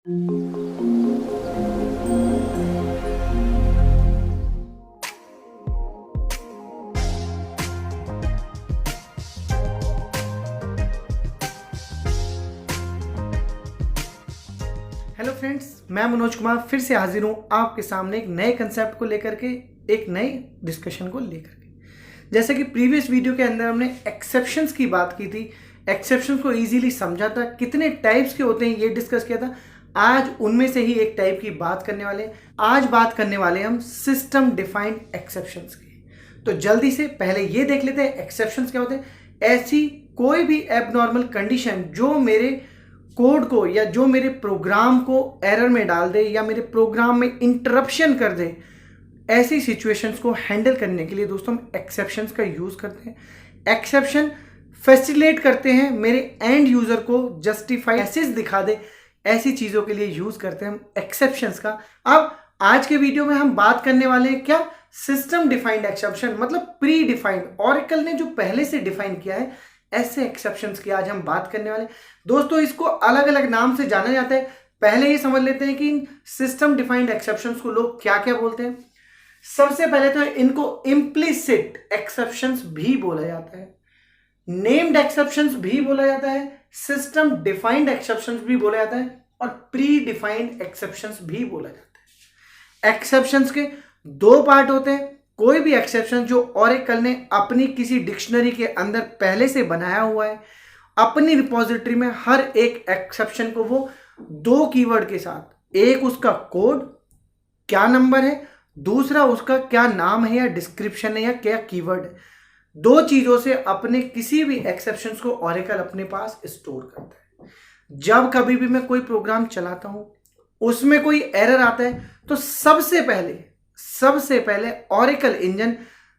Hello friends, मैं मनोज कुमार फिर से हाजिर हूँ आपके सामने एक नए कंसेप्ट को लेकर के, एक नए डिस्कशन को लेकर के। जैसे कि प्रीवियस वीडियो के अंदर हमने एक्सेप्शंस की बात की थी, एक्सेप्शंस को इजीली समझा था, कितने टाइप्स के होते हैं ये डिस्कस किया था। आज उनमें से ही एक टाइप की बात करने वाले हैं। आज बात करने वाले हम सिस्टम डिफाइंड एक्सेप्शंस की। तो जल्दी से पहले ये देख लेते हैं एक्सेप्शंस क्या होते हैं। ऐसी कोई भी एबनॉर्मल कंडीशन जो मेरे कोड को या जो मेरे प्रोग्राम को एरर में डाल दे या मेरे प्रोग्राम में इंटरप्शन कर दे, ऐसी सिचुएशंस को हैंडल करने के लिए दोस्तों हम एक्सेप्शंस का यूज करते हैं। एक्सेप्शन फैसिलिटेट करते हैं मेरे एंड यूजर को जस्टिफाई मैसेज दिखा दे, ऐसी चीजों के लिए यूज करते हैं हम एक्सेप्शंस का। अब आज के वीडियो में हम बात करने वाले हैं क्या, सिस्टम डिफाइंड एक्सेप्शन, मतलब प्री डिफाइंड, ऑरेकल ने जो पहले से डिफाइन किया है ऐसे एक्सेप्शंस की आज हम बात करने वाले। दोस्तों इसको अलग अलग नाम से जाना जाता है। पहले ये समझ लेते हैं कि इन सिस्टम डिफाइंड एक्सेप्शंस को लोग क्या क्या बोलते हैं। सबसे पहले तो इनको इम्प्लिसिट एक्सेप्शंस भी बोला जाता है, नेम्ड एक्सेप्शंस भी बोला जाता है, सिस्टम डिफाइंड एक्सेप्शंस भी बोला जाता है और प्री डिफाइंड एक्सेप्शंस भी बोला जाता है। एक्सेप्शंस के दो पार्ट होते हैं। कोई भी एक्सेप्शन जो ऑरेकल ने अपनी किसी डिक्शनरी के अंदर पहले से बनाया हुआ है, अपनी रिपोजिटरी में हर एक एक्सेप्शन को वो दो कीवर्ड के साथ, एक उसका कोड क्या नंबर है, दूसरा उसका क्या नाम है या डिस्क्रिप्शन है या क्या कीवर्ड है, दो चीजों से अपने किसी भी एक्सेप्शंस को ऑरेकल अपने पास स्टोर करता है। जब कभी भी मैं कोई प्रोग्राम चलाता हूं, उसमें कोई एरर आता है, तो सबसे पहले ऑरेकल इंजन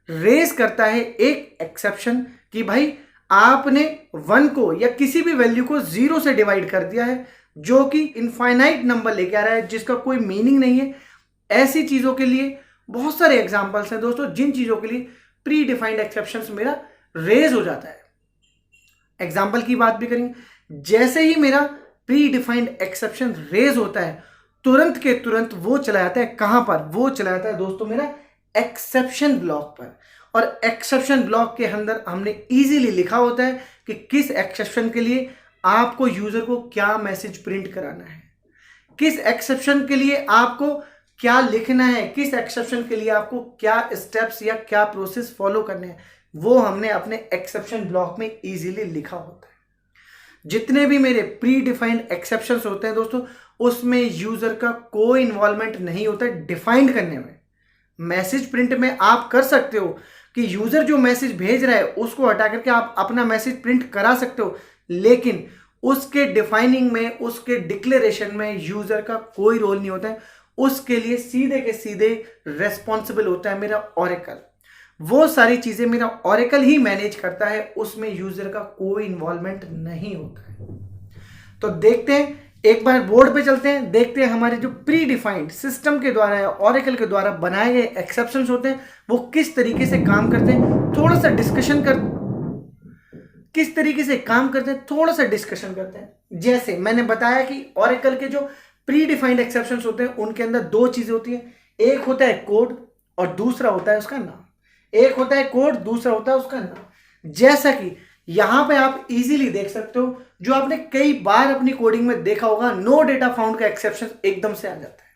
रेज करता है एक एक्सेप्शन कि भाई आपने 1 को या किसी भी वैल्यू को 0 से डिवाइड कर दिया है, जो कि इनफाइनाइट नंबर लेके आ रहा है जिसका कोई मीनिंग नहीं है। ऐसी चीजों के लिए बहुत सारे एग्जांपल्स हैं दोस्तों, जिन चीजों के लिए प्री डिफाइंड एक्सेप्शंस मेरा रेज हो जाता है। एग्जांपल की बात भी करेंगे। जैसे ही मेरा प्री डिफाइंड एक्सेप्शन रेज होता है, तुरंत के तुरंत वो चला जाता है कहां पर, वो चला जाता है दोस्तों मेरा एक्सेप्शन ब्लॉक पर। और एक्सेप्शन ब्लॉक के अंदर हमने इजीली लिखा होता है कि किस एक्सेप्शन के लिए आपको यूजर को क्या मैसेज प्रिंट कराना है, किस एक्सेप्शन के लिए आपको क्या लिखना है, किस एक्सेप्शन के लिए आपको क्या स्टेप्स या क्या प्रोसेस फॉलो करने हैं, वो हमने अपने एक्सेप्शन ब्लॉक में इजीली लिखा होता है। जितने भी मेरे प्री डिफाइंड एक्सेप्शंस होते हैं दोस्तों, उसमें यूजर का कोई इन्वॉल्वमेंट नहीं होता है डिफाइंड करने में। मैसेज प्रिंट में आप कर सकते हो कि यूजर जो मैसेज भेज रहा है उसको हटा करके आप अपना मैसेज प्रिंट करा सकते हो, लेकिन उसके डिफाइनिंग में, उसके डिक्लेरेशन में यूजर का कोई रोल नहीं होता है। उसके लिए सीधे के सीधे रेस्पॉन्सिबल होता है मेरा ऑरेकल। वो सारी चीजें मेरा ऑरेकल ही मैनेज करता है, उसमें यूजर का कोई इन्वॉल्वमेंट नहीं होता है। तो देखते हैं, एक बार बोर्ड पे चलते हैं, देखते हैं हमारे जो प्री डिफाइंड सिस्टम के द्वारा या ऑरेकल के द्वारा बनाए गए एक्सेप्शंस होते हैं वो किस तरीके से काम करते हैं। थोड़ा सा डिस्कशन करते हैं। जैसे मैंने बताया कि ऑरेकल के जो प्री डिफाइंड एक्सेप्शंस होते हैं उनके अंदर दो चीजें होती हैं, एक होता है कोड और दूसरा होता है उसका नाम। एक होता है कोड, दूसरा होता है उसका नाम। जैसा कि यहां पे आप इजीली देख सकते हो, जो आपने कई बार अपनी कोडिंग में देखा होगा, नो डेटा फाउंड का एक्सेप्शन एकदम से आ जाता है।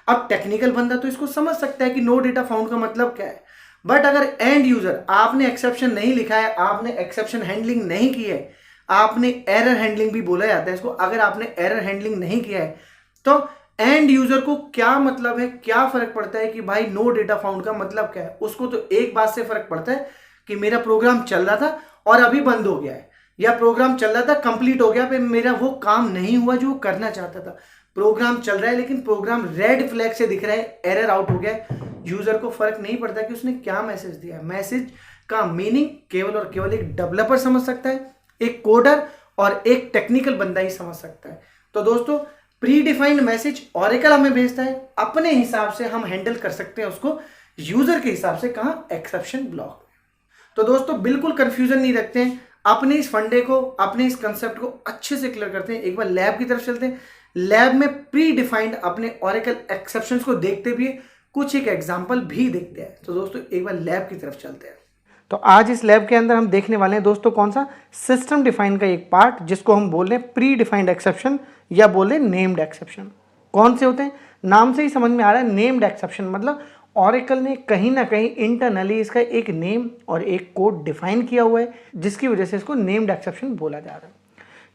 अब टेक्निकल बंदा तो इसको समझ सकता है कि नो डेटा फाउंड का मतलब क्या है, बट अगर एंड यूजर, आपने एक्सेप्शन नहीं लिखा है, आपने एक्सेप्शन हैंडलिंग नहीं की है, आपने एरर हैंडलिंग भी बोला जाता है इसको, अगर आपने एरर हैंडलिंग नहीं किया है तो एंड यूजर को क्या मतलब है, क्या फर्क पड़ता है कि भाई नो डेटा फाउंड का मतलब क्या है। उसको तो एक बात से फर्क पड़ता है कि मेरा प्रोग्राम चल रहा था और अभी बंद हो गया है, या प्रोग्राम चल रहा था कंप्लीट हो गया, फिर मेरा वो काम नहीं हुआ जो करना चाहता था। प्रोग्राम चल रहा है लेकिन प्रोग्राम रेड फ्लैग से दिख रहा है, एरर आउट हो गया है। यूजर को फर्क नहीं पड़ता कि उसने क्या मैसेज दिया है। मैसेज का मीनिंग केवल और केवल एक डेवलपर समझ सकता है, एक कोडर और एक टेक्निकल बंदा ही समझ सकता है। तो दोस्तों प्री डिफाइंड मैसेज ऑरेकल हमें भेजता है, अपने हिसाब से हम हैंडल कर सकते हैं उसको, यूजर के हिसाब से कहां, एक्सेप्शन ब्लॉक। तो दोस्तों बिल्कुल कंफ्यूजन नहीं रखते हैं, अपने इस फंडे को, अपने इस कंसेप्ट को अच्छे से क्लियर करते हैं। एक बार लैब की तरफ चलते हैं। लैब में प्री डिफाइंड अपने ओरेकल एक्सेप्शंस को देखते भी है, कुछ एक एग्जाम्पल भी देखते हैं। तो दोस्तों एक बार लैब की तरफ चलते हैं। तो आज इस लैब के अंदर हम देखने वाले हैं दोस्तों कौन सा, सिस्टम डिफाइन का एक पार्ट जिसको हम बोल रहे हैं प्री डिफाइंड एक्सेप्शन या बोल रहे हैं नेम्ड एक्सेप्शन। कौन से होते हैं, नाम से ही समझ में आ रहा है नेम्ड एक्सेप्शन मतलब ऑरेकल ने कहीं ना कहीं इंटरनली इसका एक नेम और एक कोड डिफाइन किया हुआ है, जिसकी वजह से इसको नेम्ड एक्सेप्शन बोला जा रहा है।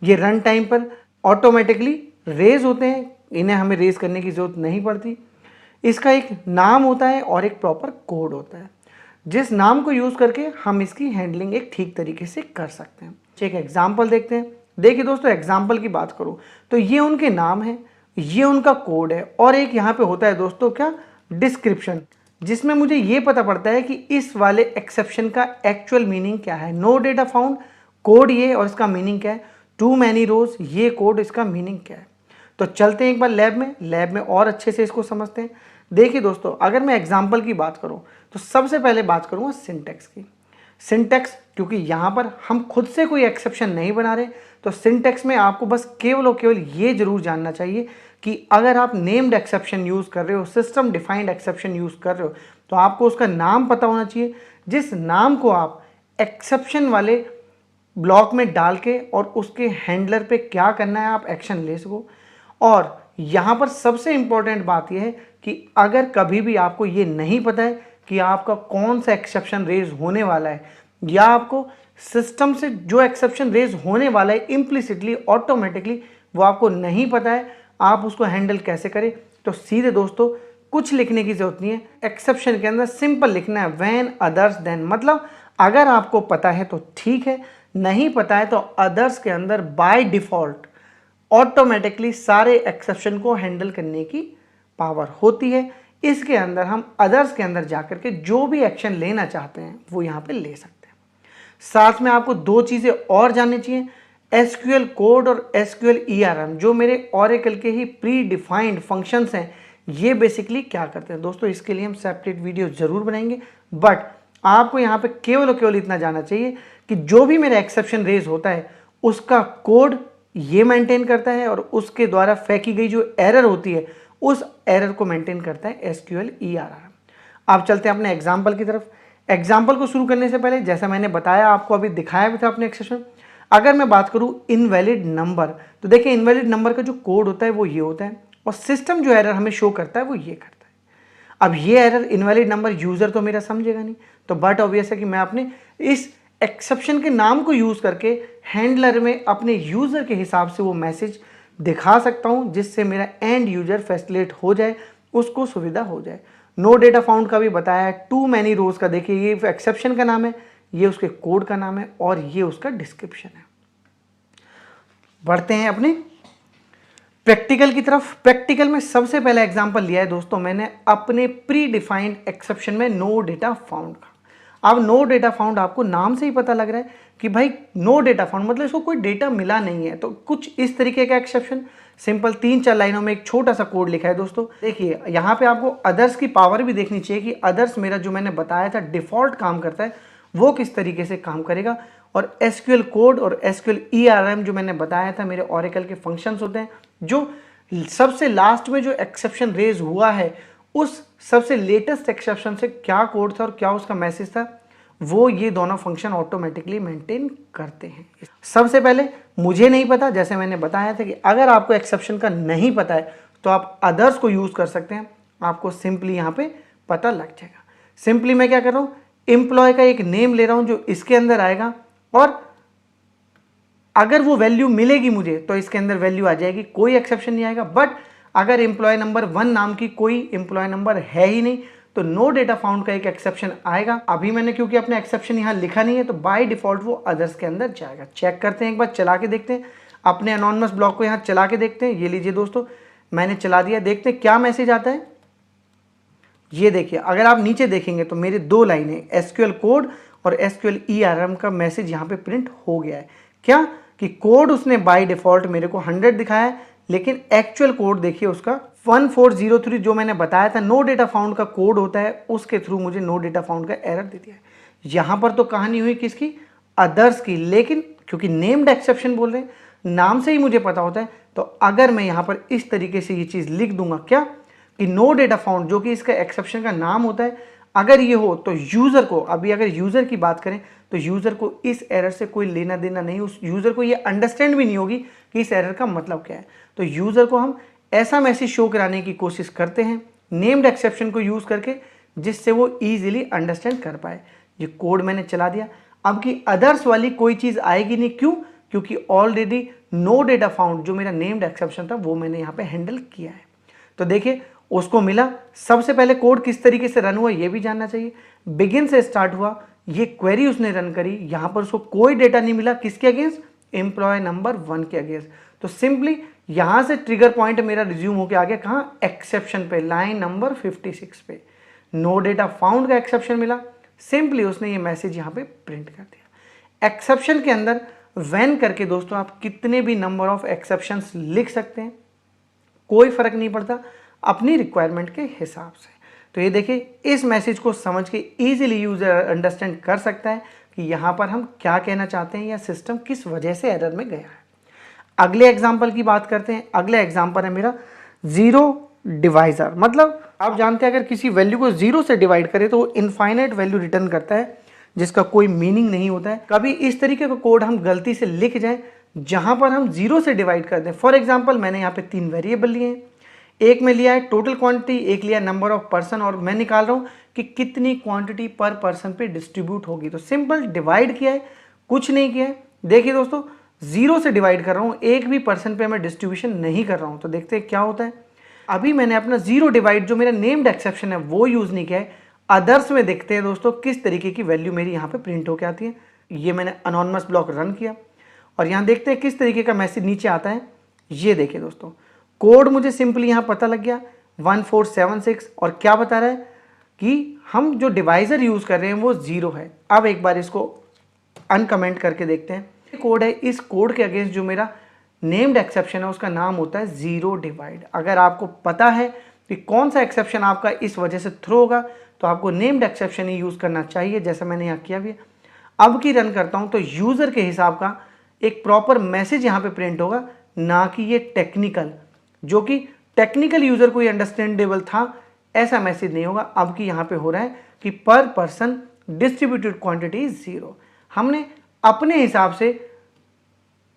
ये रन टाइम पर ऑटोमेटिकली रेज होते हैं, इन्हें हमें रेज करने की जरूरत नहीं पड़ती। इसका एक नाम होता है और एक प्रॉपर कोड होता है, जिस नाम को यूज करके हम इसकी हैंडलिंग एक ठीक तरीके से कर सकते हैं। एक एग्जाम्पल देखते हैं। देखिए दोस्तों, एग्जाम्पल की बात करूं तो ये उनके नाम है, ये उनका कोड है, और एक यहाँ पे होता है दोस्तों क्या, डिस्क्रिप्शन, जिसमें मुझे ये पता पड़ता है कि इस वाले एक्सेप्शन का एक्चुअल मीनिंग क्या है। नो डेटा फाउंड कोड ये, और इसका मीनिंग क्या है, टू मैनी रोज ये कोड, इसका मीनिंग क्या है। तो चलते हैं एक बार लैब में और अच्छे से इसको समझते हैं। देखिए दोस्तों, अगर मैं एग्जाम्पल की बात करूं तो सबसे पहले बात करूंगा सिंटैक्स की। सिंटैक्स, क्योंकि यहां पर हम खुद से कोई एक्सेप्शन नहीं बना रहे, तो सिंटैक्स में आपको बस केवल और केवल ये जरूर जानना चाहिए कि अगर आप नेम्ड एक्सेप्शन यूज कर रहे हो, सिस्टम डिफाइंड एक्सेप्शन यूज कर रहे हो, तो आपको उसका नाम पता होना चाहिए, जिस नाम को आप एक्सेप्शन वाले ब्लॉक में डाल के और उसके हैंडलर पे क्या करना है आप एक्शन ले सको। और यहाँ पर सबसे इंपॉर्टेंट बात यह है कि अगर कभी भी आपको ये नहीं पता है कि आपका कौन सा एक्सेप्शन रेज होने वाला है, या आपको सिस्टम से जो एक्सेप्शन रेज होने वाला है इम्प्लिसिटली ऑटोमेटिकली वो आपको नहीं पता है, आप उसको हैंडल कैसे करें, तो सीधे दोस्तों कुछ लिखने की जरूरत नहीं है। एक्सेप्शन के अंदर सिंपल लिखना है व्हेन अदर्स देन, मतलब अगर आपको पता है तो ठीक है, नहीं पता है तो अदर्स के अंदर बाय डिफॉल्ट ऑटोमेटिकली सारे एक्सेप्शन को हैंडल करने की पावर होती है। इसके अंदर हम अदर्स के अंदर जाकर के जो भी एक्शन लेना चाहते हैं वो यहाँ पे ले सकते हैं। साथ में आपको दो चीज़ें और जाननी चाहिए, एसक्यूएल कोड और एसक्यूएल ईआरएम, जो मेरे ऑरेकल के ही प्री डिफाइंड फंक्शंस हैं, ये बेसिकली क्या करते हैं दोस्तों। इसके लिए हम सेपरेट वीडियो जरूर बनाएंगे, बट आपको यहाँ पे केवल और केवल इतना जानना चाहिए कि जो भी मेरा एक्सेप्शन रेज होता है उसका कोड ये मेंटेन करता है, और उसके द्वारा फेंकी गई जो एरर होती है उस एरर को मेंटेन करता है एसक्यूएल ईआरएम। अब चलते हैं अपने एग्जाम्पल की तरफ। एग्जाम्पल को शुरू करने से पहले, जैसा मैंने बताया आपको, अभी दिखाया भी था अपने एक्सेप्शन, अगर मैं बात करूं इनवैलिड नंबर, तो देखिए इनवैलिड नंबर का जो कोड होता है वो ये होता है, और सिस्टम जो एरर हमें शो करता है वो ये करता है। अब ये एरर इनवैलिड नंबर यूजर तो मेरा समझेगा नहीं, तो बट ऑब्वियस है कि मैं अपने इस एक्सेप्शन के नाम को यूज करके हैंडलर में अपने यूजर के हिसाब से वो मैसेज दिखा सकता हूं, जिससे मेरा एंड यूजर फैसिलिटेट हो जाए, उसको सुविधा हो जाए। नो डेटा फाउंड का भी बताया, टू मैनी रोज का देखिए ये एक्सेप्शन का नाम है, ये उसके कोड का नाम है, और ये उसका डिस्क्रिप्शन है। बढ़ते हैं अपने प्रैक्टिकल की तरफ। प्रैक्टिकल में सबसे पहला एग्जांपल लिया है दोस्तों मैंने अपने प्री डिफाइंड एक्सेप्शन में नो डेटा फाउंड का। अब नो डेटा फाउंड आपको नाम से ही पता लग रहा है कि भाई नो डेटा फाउंड मतलब इसको कोई डेटा मिला नहीं है, तो कुछ इस तरीके का एक्सेप्शन, सिंपल 3-4 लाइनों में एक छोटा सा कोड लिखा है दोस्तों। देखिए यहाँ पे आपको अदर्स की पावर भी देखनी चाहिए कि अदर्स मेरा जो मैंने बताया था डिफॉल्ट काम करता है वो किस तरीके से काम करेगा, और एसक्यूएल कोड और एसक्यूएल ईआरएम जो मैंने बताया था मेरे ऑरेकल के फंक्शंस होते हैं, जो सबसे लास्ट में जो एक्सेप्शन रेज हुआ है उस सबसे लेटेस्ट एक्सेप्शन से क्या कोड था और क्या उसका मैसेज था, वो ये दोनों फंक्शन ऑटोमेटिकली मेंटेन करते हैं। सबसे पहले मुझे नहीं पता, जैसे मैंने बताया था कि अगर आपको एक्सेप्शन का नहीं पता है तो आप अदर्स को यूज कर सकते हैं, आपको सिंपली यहाँ पे पता लग जाएगा। सिंपली मैं क्या कर रहा हूँ, एम्प्लॉय का एक नेम ले रहा हूँ जो इसके अंदर आएगा, और अगर वो वैल्यू मिलेगी मुझे तो इसके अंदर वैल्यू आ जाएगी, कोई एक्सेप्शन नहीं आएगा। बट अगर एम्प्लॉय नंबर 1 नाम की कोई एम्प्लॉय नंबर है ही नहीं तो नो डेटा फाउंड का एक एक्सेप्शन आएगा। अभी मैंने क्योंकि अपना एक्सेप्शन यहाँ लिखा नहीं है तो बाय डिफॉल्ट वो अदर्स के अंदर जाएगा। चेक करते हैं, एक बार चला के देखते हैं, अपने अनोनिमस ब्लॉक को यहाँ चला के देखते हैं। ये लीजिए दोस्तों, मैंने चला दिया, देखते हैं क्या मैसेज आता है। ये देखिए, अगर आप नीचे देखेंगे तो मेरे 2 लाइनें एसक्यूएल कोड और एसक्यूएल ईआरएम का मैसेज यहाँ पे प्रिंट हो गया है। क्या कि कोड उसने बाय डिफॉल्ट मेरे को 100 दिखाया है, लेकिन एक्चुअल कोड देखिए उसका 1403 जो मैंने बताया था नो डेटा फाउंड का कोड होता है, उसके थ्रू मुझे नो डेटा फाउंड का एरर दे दिया है। यहाँ पर तो कहानी हुई किसकी, अदर्स की, लेकिन क्योंकि नेम्ड एक्सेप्शन बोल रहे हैं, नाम से ही मुझे पता होता है। तो अगर मैं यहाँ पर इस तरीके से ये चीज़ लिख दूंगा क्या कि नो डेटा फाउंड, जो कि इसका एक्सेप्शन का नाम होता है, अगर ये हो तो यूज़र को, अभी अगर यूज़र की बात करें तो यूज़र को इस एरर से कोई लेना देना नहीं, उस यूज़र को ये अंडरस्टैंड भी नहीं होगी कि इस एरर का मतलब क्या है। तो यूज़र को हम ऐसा मैसेज शो कराने की कोशिश करते हैं नेम्ड एक्सेप्शन को यूज़ करके, जिससे वो ईजिली अंडरस्टैंड कर पाए। ये कोड मैंने चला दिया। अब की अदर्स वाली कोई चीज़ आएगी नहीं, क्यों? क्योंकि ऑलरेडी नो डेटा फाउंड जो मेरा नेम्ड एक्सेप्शन था वो मैंने यहाँ पे हैंडल किया है। तो देखिए उसको मिला। सबसे पहले कोड किस तरीके से रन हुआ ये भी जानना चाहिए। बिगिन से स्टार्ट हुआ, ये क्वेरी उसने रन करी, यहाँ पर उसको कोई डेटा नहीं मिला, किसके अगेंस्ट? एम्प्लॉय नंबर 1 के अगेंस्ट। तो सिंपली यहाँ से ट्रिगर पॉइंट मेरा रिज्यूम होकर आ गया कहाँ? एक्सेप्शन पे, लाइन नंबर 56 पे नो डेटा फाउंड का एक्सेप्शन मिला। सिंपली उसने ये मैसेज यहाँ पे प्रिंट कर दिया। एक्सेप्शन के अंदर व्हेन करके दोस्तों आप कितने भी नंबर ऑफ एक्सेप्शंस लिख सकते हैं, कोई फर्क नहीं पड़ता, अपनी रिक्वायरमेंट के हिसाब से। तो ये देखिए इस मैसेज को समझ के इजीली यूजर अंडरस्टैंड कर सकता है कि यहाँ पर हम क्या कहना चाहते हैं या सिस्टम किस वजह से एरर में गया है। अगले एग्जाम्पल की बात करते हैं। अगला एग्जाम्पल है मेरा जीरो डिवाइजर। मतलब आप जानते हैं अगर किसी वैल्यू को जीरो से डिवाइड करें तो वो इनफाइनाइट वैल्यू रिटर्न करता है जिसका कोई मीनिंग नहीं होता है। कभी इस तरीके का कोड हम गलती से लिख जाएं जहां पर हम जीरो से डिवाइड कर दें। फॉर एग्जांपल मैंने यहाँ पे 3 वेरिएबल लिए हैं, एक में लिया है टोटल क्वांटिटी, एक लिया नंबर ऑफ पर्सन, और मैं निकाल रहा हूँ कि कितनी क्वांटिटी पर पर्सन पे डिस्ट्रीब्यूट होगी। तो सिंपल डिवाइड किया है, कुछ नहीं किया है। देखिए दोस्तों जीरो से डिवाइड कर रहा हूँ, एक भी पर्सन पे मैं डिस्ट्रीब्यूशन नहीं कर रहा हूँ। तो देखते हैं क्या होता है। अभी मैंने अपना जीरो डिवाइड जो मेरा नेम्ड एक्सेप्शन है वो यूज़ नहीं किया है। अदर्स में देखते हैं दोस्तों किस तरीके की वैल्यू मेरी यहाँ पे प्रिंट होकर आती है। ये मैंने अनोनिमस ब्लॉक रन किया और यहाँ देखते हैं किस तरीके का मैसेज नीचे आता है। ये देखिए दोस्तों कोड मुझे सिंपली यहाँ पता लग गया 1476, और क्या बता रहा है कि हम जो डिवाइजर यूज़ कर रहे हैं वो जीरो है। अब एक बार इसको अनकमेंट करके देखते हैं। कोड है, इस कोड के अगेंस्ट जो मेरा नेम्ड एक्सेप्शन है उसका नाम होता है जीरो डिवाइड। अगर आपको पता है कि कौन सा एक्सेप्शन आपका इस वजह से थ्रो होगा तो आपको नेम्ड एक्सेप्शन ही यूज़ करना चाहिए, जैसा मैंने यहाँ किया भी है। अब की रन करता हूँ तो यूज़र के हिसाब का एक प्रॉपर मैसेज यहाँ पे प्रिंट होगा, ना कि ये टेक्निकल, जो कि टेक्निकल यूज़र को ये अंडरस्टैंडेबल था ऐसा मैसेज नहीं होगा। अब की यहाँ पे हो रहा है कि पर person distributed quantity is zero. हमने अपने हिसाब से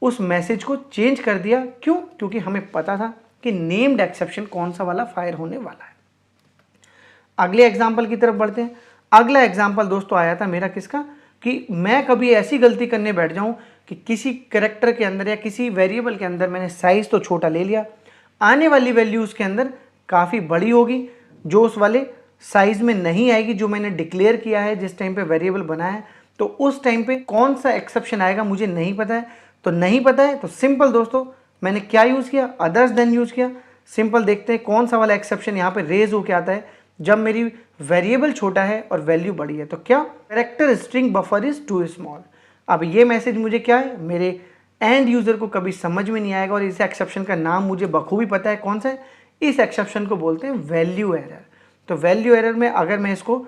उस मैसेज को चेंज कर दिया। क्यों? क्योंकि हमें पता था कि नेम्ड एक्सेप्शन कौन सा वाला फायर होने वाला है। अगले एग्जाम्पल की तरफ बढ़ते हैं। अगला एग्जाम्पल दोस्तों आया था मेरा किसका, कि मैं कभी ऐसी गलती करने बैठ जाऊं कि किसी कैरेक्टर के अंदर या किसी वेरिएबल के अंदर मैंने साइज तो छोटा ले लिया, आने वाली वैल्यू उसके अंदर काफ़ी बड़ी होगी जो उस वाले साइज में नहीं आएगी जो मैंने डिक्लेयर किया है जिस टाइम पे वेरिएबल बनाया है। तो उस टाइम पे कौन सा एक्सेप्शन आएगा मुझे नहीं पता है। तो नहीं पता है तो सिंपल दोस्तों मैंने क्या यूज़ किया, अदर्स देन यूज़ किया। सिंपल देखते हैं कौन सा वाला एक्सेप्शन यहाँ पे रेज होके आता है जब मेरी वेरिएबल छोटा है और वैल्यू बड़ी है। तो क्या, character string buffer is too small. अब ये मैसेज मुझे क्या है, मेरे एंड यूज़र को कभी समझ में नहीं आएगा, और इस एक्सेप्शन का नाम मुझे बखूबी पता है कौन सा है। इस एक्सेप्शन को बोलते हैं वैल्यू एरर। तो वैल्यू एरर में अगर मैं इसको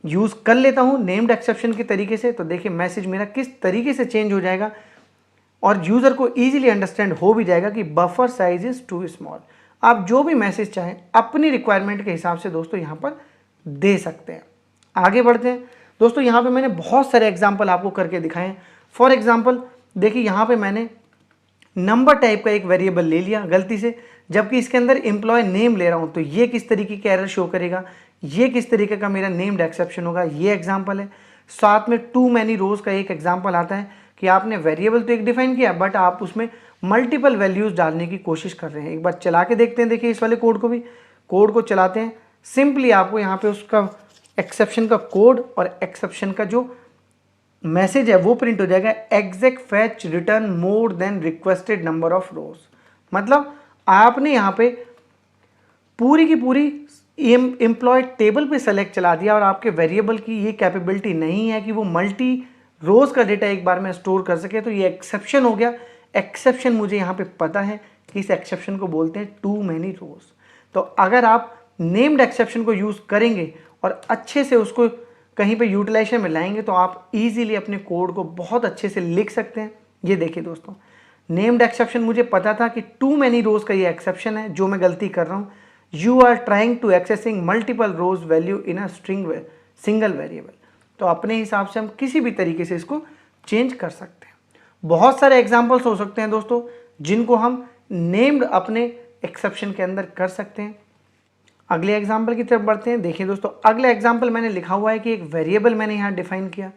यूज़ कर लेता हूँ नेम्ड एक्सेप्शन के तरीके से, तो देखिए मैसेज मेरा किस तरीके से चेंज हो जाएगा और यूज़र को ईजिली अंडरस्टैंड हो भी जाएगा कि buffer size is too small. आप जो भी मैसेज चाहें अपनी रिक्वायरमेंट के हिसाब से दोस्तों यहाँ पर दे सकते हैं। आगे बढ़ते हैं दोस्तों। यहाँ पे मैंने बहुत सारे एग्जांपल आपको करके दिखाए हैं। फॉर एग्जांपल देखिए यहाँ पे मैंने नंबर टाइप का एक वेरिएबल ले लिया गलती से, जबकि इसके अंदर एम्प्लॉय नेम ले रहा हूँ। तो ये किस तरीके का एरर शो करेगा, ये किस तरीके का मेरा नेम्ड एक्सेप्शन होगा, ये एग्जाम्पल है। साथ में टू मैनी रोज का एक एग्जाम्पल आता है कि आपने वेरिएबल तो एक डिफाइन किया बट आप उसमें मल्टीपल वैल्यूज़ डालने की कोशिश कर रहे हैं। एक बार चला के देखते हैं। देखिए इस वाले कोड को भी, कोड को चलाते हैं। सिंपली आपको यहाँ पे उसका एक्सेप्शन का कोड और एक्सेप्शन का जो मैसेज है वो प्रिंट हो जाएगा, exact fetch return more than requested number of रोज। मतलब आपने यहाँ पे पूरी की पूरी एम्प्लॉय टेबल पे सेलेक्ट चला दिया और आपके वेरिएबल की ये कैपेबिलिटी नहीं है कि वो मल्टी रोज का डेटा एक बार में स्टोर कर सके। तो ये एक्सेप्शन हो गया। एक्सेप्शन मुझे यहाँ पे पता है कि इस एक्सेप्शन को बोलते हैं टू मैनी रोज। तो अगर आप नेम्ड एक्सेप्शन को यूज़ करेंगे और अच्छे से उसको कहीं पे यूटिलाइजेशन में लाएंगे तो आप इजीली अपने कोड को बहुत अच्छे से लिख सकते हैं। ये देखिए दोस्तों नेम्ड एक्सेप्शन मुझे पता था कि टू मैनी रोज का ये एक्सेप्शन है जो मैं गलती कर रहा हूँ। You are trying to accessing multiple rows value in a string single variable. तो अपने हिसाब से हम किसी भी तरीके से इसको चेंज कर सकते हैं। बहुत सारे एग्जाम्पल्स हो सकते हैं दोस्तों जिनको हम नेम्ड अपने एक्सेप्शन के अंदर कर सकते हैं। अगले एग्जाम्पल की तरफ बढ़ते हैं। देखिए दोस्तों, अगला एग्जाम्पल मैंने लिखा हुआ है कि एक वेरिएबल मैंने यहाँ डिफाइन किया,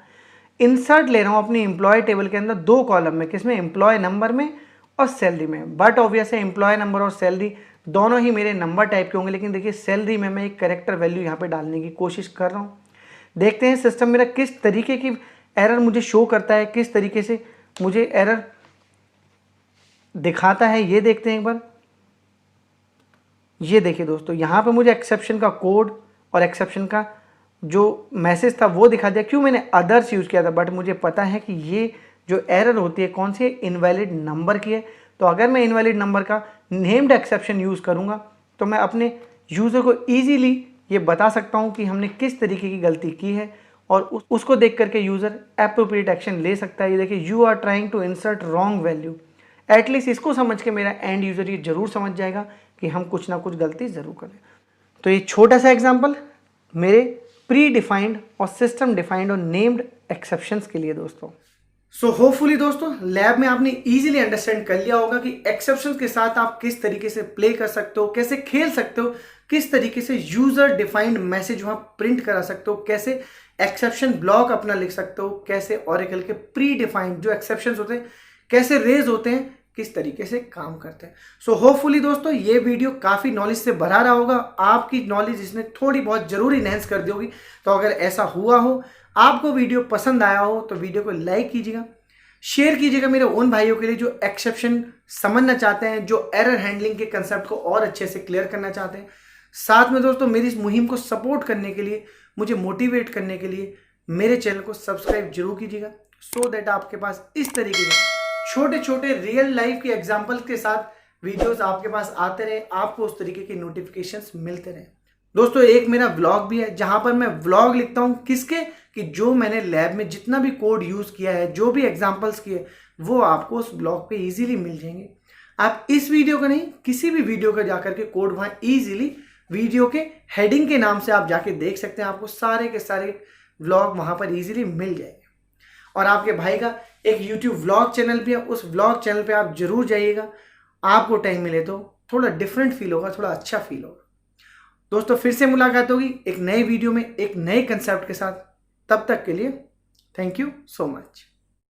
इंसर्ट ले रहा हूँ अपनी एम्प्लॉय टेबल के अंदर दो कॉलम में, किसमें, एम्प्लॉय नंबर में और सैलरी में। बट ऑब्वियस है एम्प्लॉय नंबर और सैलरी दोनों ही मेरे नंबर टाइप के होंगे, लेकिन देखिए सैलरी में मैं एक कैरेक्टर वैल्यू यहाँ पे डालने की कोशिश कर रहा हूँ। देखते हैं सिस्टम मेरा किस तरीके की एरर मुझे शो करता है, किस तरीके से मुझे एरर दिखाता है, ये देखते हैं एक बार। ये देखिए दोस्तों, यहाँ पे मुझे एक्सेप्शन का कोड और एक्सेप्शन का जो मैसेज था वो दिखा दिया। क्यों, मैंने अदर्स यूज़ किया था, बट मुझे पता है कि ये जो एरर होती है कौन सी, इनवैलिड नंबर की है। तो अगर मैं इनवैलिड नंबर का नेम्ड एक्सेप्शन यूज़ करूँगा तो मैं अपने यूज़र को ईजीली ये बता सकता हूँ कि हमने किस तरीके की गलती की है और उसको देख करके यूज़र एप्रोप्रिएट एक्शन ले सकता है। ये देखिए, you are trying to insert wrong value. At least इसको समझ के मेरा एंड यूज़र ये जरूर समझ जाएगा कि हम कुछ ना कुछ गलती ज़रूर करें। तो ये छोटा सा एग्जाम्पल मेरे प्री डिफाइंड और सिस्टम डिफाइंड और नेम्ड एक्सेप्शंस के लिए दोस्तों। सो होपफुली दोस्तों लैब में आपने इजीली अंडरस्टैंड कर लिया होगा कि एक्सेप्शंस के साथ आप किस तरीके से प्ले कर सकते हो, कैसे खेल सकते हो, किस तरीके से यूजर डिफाइंड मैसेज वहां प्रिंट करा सकते हो, कैसे एक्सेप्शन ब्लॉक अपना लिख सकते हो, कैसे ओरेकल के प्री डिफाइंड जो एक्सेप्शंस होते हैं कैसे रेज होते हैं, किस तरीके से काम करते हैं। सो होपफुली दोस्तों ये वीडियो काफ़ी नॉलेज से भरा रहा होगा, आपकी नॉलेज इसने थोड़ी बहुत जरूर इनहेंस कर दी होगी। तो अगर ऐसा हुआ हो, आपको वीडियो पसंद आया हो, तो वीडियो को लाइक कीजिएगा, शेयर कीजिएगा मेरे उन भाइयों के लिए जो एक्सेप्शन समझना चाहते हैं, जो एरर हैंडलिंग के कंसेप्ट को और अच्छे से क्लियर करना चाहते हैं। साथ में दोस्तों मेरी इस मुहिम को सपोर्ट करने के लिए, मुझे मोटिवेट करने के लिए मेरे चैनल को सब्सक्राइब जरूर कीजिएगा, सो दैट आपके पास इस तरीके के छोटे छोटे रियल लाइफ के एग्जाम्पल्स के साथ वीडियोस आपके पास आते रहे, आपको उस तरीके के नोटिफिकेशंस मिलते रहे। दोस्तों एक मेरा व्लॉग भी है जहां पर मैं व्लॉग लिखता हूं, किसके, कि जो मैंने लैब में जितना भी कोड यूज किया है, जो भी एग्जाम्पल्स किए, वो आपको उस ब्लॉग पे इजीली मिल जाएंगे। आप इस वीडियो का नहीं, किसी भी वीडियो का जाकर के कोड वहां इजीली वीडियो के हेडिंग के नाम से आप जाके देख सकते हैं, आपको सारे के सारे व्लॉग वहां पर इजीली मिल जाएंगे। और आपके भाई का एक YouTube व्लॉग चैनल भी है, उस व्लॉग चैनल पे आप जरूर जाइएगा, आपको टाइम मिले तो थोड़ा डिफरेंट फील होगा, थोड़ा अच्छा फील होगा। दोस्तों फिर से मुलाकात होगी एक नए वीडियो में एक नए कंसेप्ट के साथ, तब तक के लिए थैंक यू सो मच।